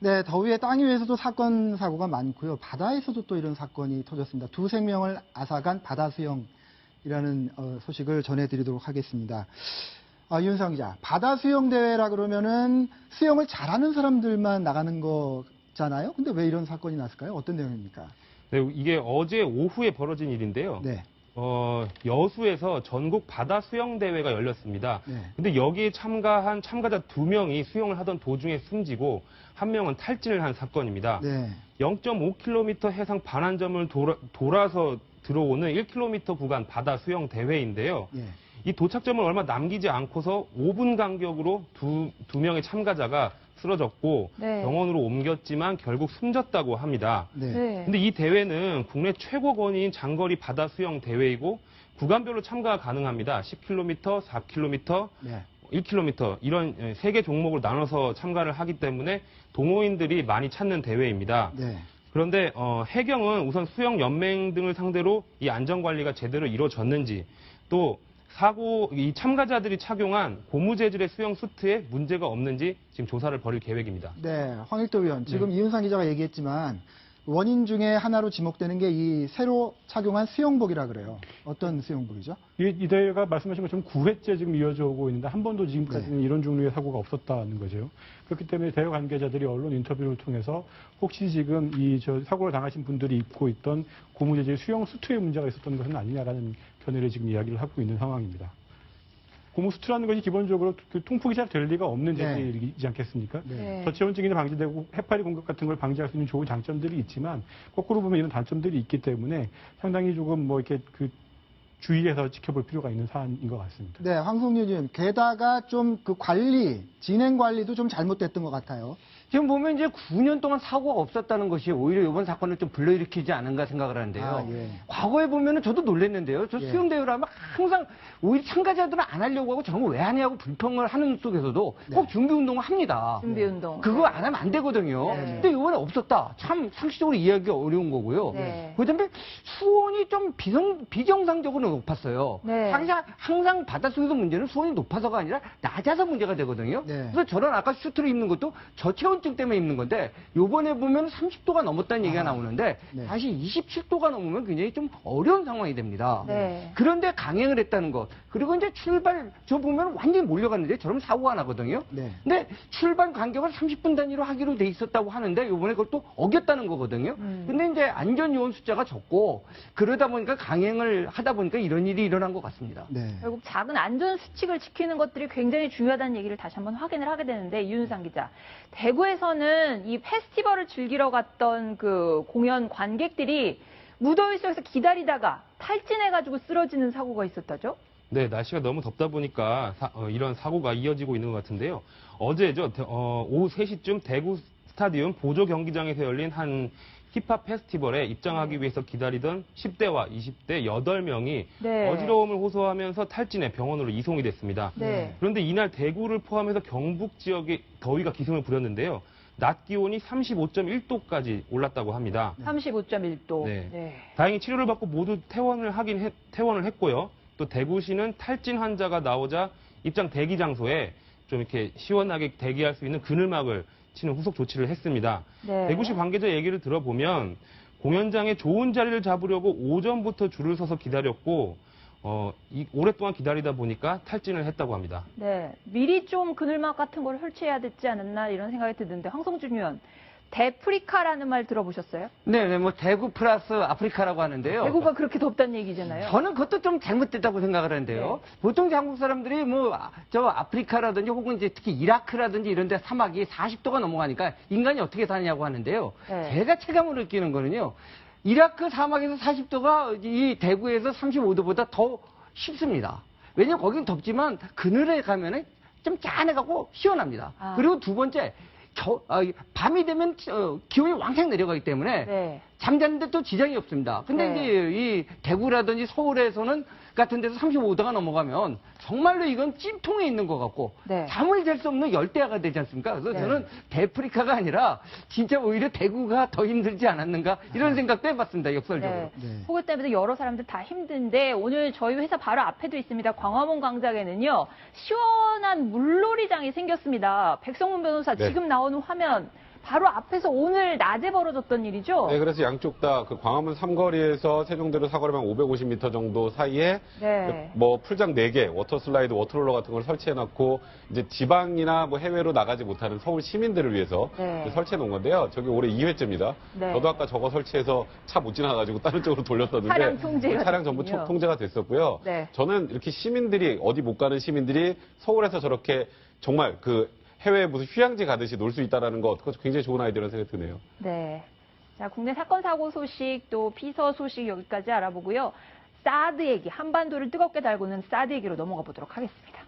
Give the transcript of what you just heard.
네, 더위에 땅 위에서도 사건, 사고가 많고요. 바다에서도 또 이런 사건이 터졌습니다. 두 생명을 앗아간 바다 수영이라는 소식을 전해드리도록 하겠습니다. 윤상 기자, 바다 수영 대회라 그러면은 수영을 잘하는 사람들만 나가는 거잖아요. 근데 왜 이런 사건이 났을까요? 어떤 내용입니까? 네, 이게 어제 오후에 벌어진 일인데요. 네. 여수에서 전국 바다 수영 대회가 열렸습니다. 네. 근데 여기에 참가한 참가자 2명이 수영을 하던 도중에 숨지고 한 명은 탈진을 한 사건입니다. 네. 0.5km 해상 반환점을 돌아서 들어오는 1km 구간 바다 수영 대회인데요. 네. 이 도착점을 얼마 남기지 않고서 5분 간격으로 두 명의 참가자가 쓰러졌고 네. 병원으로 옮겼지만 결국 숨졌다고 합니다. 네. 네. 근데 이 대회는 국내 최고 권위인 장거리 바다 수영 대회이고 구간별로 참가가 가능합니다. 10km, 4km, 네. 1km 이런 3개 종목을 나눠서 참가를 하기 때문에 동호인들이 많이 찾는 대회입니다. 네. 그런데 해경은 우선 수영연맹 등을 상대로 이 안전관리가 제대로 이루어졌는지 또 이 참가자들이 착용한 고무 재질의 수영 수트에 문제가 없는지 지금 조사를 벌일 계획입니다. 네, 황일도 의원, 지금 이윤상 기자가 얘기했지만 원인 중에 하나로 지목되는 게 이 새로 착용한 수영복이라 그래요. 어떤 수영복이죠? 이 대회가 말씀하신 것처럼 9회째 지금 이어져 오고 있는데 한 번도 지금까지는 이런 종류의 사고가 없었다는 거죠. 그렇기 때문에 대회 관계자들이 언론 인터뷰를 통해서 혹시 지금 사고를 당하신 분들이 입고 있던 고무 재질 수영 수트에 문제가 있었던 것은 아니냐라는 견해를 지금 이야기를 하고 있는 상황입니다. 고무 수트라는 것이 기본적으로 통풍이 잘 될 리가 없는 재질이지 않겠습니까? 네. 저체온증이 방지되고 해파리 공격 같은 걸 방지할 수 있는 좋은 장점들이 있지만 거꾸로 보면 이런 단점들이 있기 때문에 상당히 조금 이렇게 주의해서 지켜볼 필요가 있는 사안인 것 같습니다. 네, 황성윤 의원, 게다가 좀 진행 관리도 좀 잘못됐던 것 같아요. 지금 보면 이제 9년 동안 사고가 없었다는 것이 오히려 이번 사건을 좀 불러일으키지 않은가 생각을 하는데요. 예. 과거에 보면은 저도 놀랐는데요. 저 수영대회를 하면 항상 오히려 참가자들은 안 하려고 하고 저런 거 왜 하냐고 불평을 하는 속에서도 꼭 준비운동을 합니다. 준비운동. 그거 안 하면 안 되거든요. 근데 이번에 없었다. 참 상식적으로 이해하기 어려운 거고요. 네. 그다음에 수온이 좀 비정상적으로 높았어요. 네. 항상 바닷속에서 문제는 수온이 높아서가 아니라 낮아서 문제가 되거든요. 네. 그래서 저런 아까 슈트를 입는 것도 저체온증 때문에 입는 건데 요번에 보면 30도가 넘었다는 얘기가 나오는데 네. 사실 27도가 넘으면 굉장히 좀 어려운 상황이 됩니다. 네. 그런데 강행을 했다는 것. 그리고 이제 저 보면 완전히 몰려갔는데 저러면 사고가 나거든요. 네. 근데 출발 간격을 30분 단위로 하기로 돼 있었다고 하는데 요번에 그것도 어겼다는 거거든요. 근데 이제 안전요원 숫자가 적고 그러다 보니까 강행을 하다 보니까 이런 일이 일어난 것 같습니다. 네. 결국 작은 안전 수칙을 지키는 것들이 굉장히 중요하다는 얘기를 다시 한번 확인을 하게 되는데 이윤상 기자, 대구에서는 이 페스티벌을 즐기러 갔던 그 공연 관객들이 무더위 속에서 기다리다가 탈진해가지고 쓰러지는 사고가 있었다죠? 네, 날씨가 너무 덥다 보니까 이런 사고가 이어지고 있는 것 같은데요. 어제죠, 오후 3시쯤 대구 스타디움 보조 경기장에서 열린 한 힙합 페스티벌에 입장하기 위해서 기다리던 10대와 20대 8명이 네. 어지러움을 호소하면서 탈진해 병원으로 이송이 됐습니다. 네. 그런데 이날 대구를 포함해서 경북 지역에 더위가 기승을 부렸는데요. 낮 기온이 35.1도까지 올랐다고 합니다. 35.1도. 네. 다행히 치료를 받고 모두 퇴원을 했고요. 또 대구시는 탈진 환자가 나오자 입장 대기 장소에 좀 이렇게 시원하게 대기할 수 있는 그늘막을 치는 후속 조치를 했습니다. 네. 대구시 관계자 얘기를 들어보면 공연장에 좋은 자리를 잡으려고 오전부터 줄을 서서 기다렸고 오랫동안 기다리다 보니까 탈진을 했다고 합니다. 네. 미리 좀 그늘막 같은 걸 설치해야 됐지 않았나 이런 생각이 드는데 황성준 의원, 대프리카라는 말 들어보셨어요? 네, 뭐 대구 플러스 아프리카라고 하는데요. 대구가 그렇게 덥다는 얘기잖아요. 저는 그것도 좀 잘못됐다고 생각을 하는데요. 보통 한국 사람들이 저 아프리카라든지 혹은 이제 특히 이라크라든지 이런 데 사막이 40도가 넘어가니까 인간이 어떻게 사느냐고 하는데요. 네. 제가 체감으로 느끼는 거는요. 이라크 사막에서 40도가 이 대구에서 35도보다 더 쉽습니다. 왜냐면 거긴 덥지만 그늘에 가면은 좀 짠해가고 시원합니다. 그리고 두 번째, 밤이 되면 기온이 왕창 내려가기 때문에 네. 잠자는데 또 지장이 없습니다. 근데 네. 이제 이 대구라든지 서울에서는 같은 데서 35도가 넘어가면 정말로 이건 찜통에 있는 것 같고 네. 잠을 잘 수 없는 열대야가 되지 않습니까? 그래서 네. 저는 대프리카가 아니라 진짜 오히려 대구가 더 힘들지 않았는가 이런 생각도 해봤습니다. 역설적으로. 네. 네. 폭우 때문에 여러 사람들 다 힘든데 오늘 저희 회사 바로 앞에도 있습니다. 광화문 광장에는요. 시원한 물놀이장이 생겼습니다. 백성문 변호사 네. 지금 나오는 화면 바로 앞에서 오늘 낮에 벌어졌던 일이죠. 네, 그래서 양쪽 다 그 광화문 삼거리에서 세종대로 사거리만 550m 정도 사이에 네. 뭐 풀장 4개, 워터슬라이드, 워터롤러 같은 걸 설치해놨고 이제 지방이나 뭐 해외로 나가지 못하는 서울 시민들을 위해서 네. 설치해놓은 건데요. 저기 올해 2회째입니다. 네. 저도 아까 저거 설치해서 차 못 지나가지고 다른 쪽으로 돌렸었는데 차량 통제가 차량 전부 됐군요. 통제가 됐었고요. 네. 저는 이렇게 시민들이 어디 못 가는 시민들이 서울에서 저렇게 정말 그 해외에 무슨 휴양지 가듯이 놀 수 있다는 거 그것도 굉장히 좋은 아이디어라는 생각이 드네요. 네. 자, 국내 사건 사고 소식 또 피서 소식 여기까지 알아보고요. 사드 얘기, 한반도를 뜨겁게 달구는 사드 얘기로 넘어가 보도록 하겠습니다.